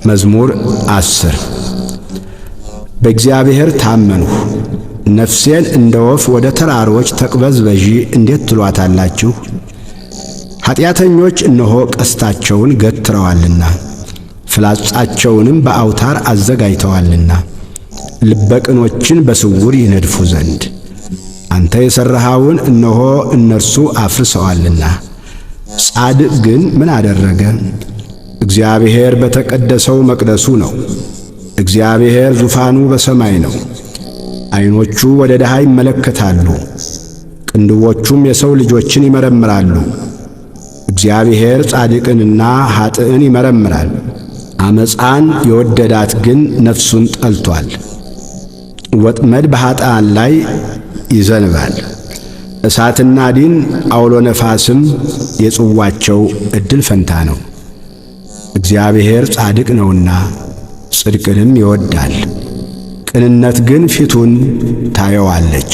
መዝሙር 10 በእግዚአብሔር ታመንሁ፣ ነፍሴን እንደ ወፍ ወደ ተራሮች ተቅበዝበዢ እንዴት ትሏታላችሁ? ኃጢአተኞች እነሆ ቀስታቸውን ገትረዋልና ፍላጻቸውንም በአውታር አዘጋጅተዋልና ልበቅኖችን በስውር ይነድፉ ዘንድ አንተ የሠራኸውን እነሆ እነርሱ አፍርሰዋልና። ጻድቅ ግን ምን አደረገ? እግዚአብሔር በተቀደሰው መቅደሱ ነው። እግዚአብሔር ዙፋኑ በሰማይ ነው። ዐይኖቹ ወደ ድሃ ይመለከታሉ፣ ቅንድቦቹም የሰው ልጆችን ይመረምራሉ። እግዚአብሔር ጻድቅንና ኀጥእን ይመረምራል። ዓመፃን የወደዳት ግን ነፍሱን ጠልቶአል። ወጥመድ በኀጥኣን ላይ ይዘንባል። እሳትና ዲን አውሎ ነፋስም የጽዋቸው ዕድል ፈንታ ነው። እግዚአብሔር ጻድቅ ነውና ጽድቅንም ይወድዳል፣ ቅንነት ግን ፊቱን ታየዋለች።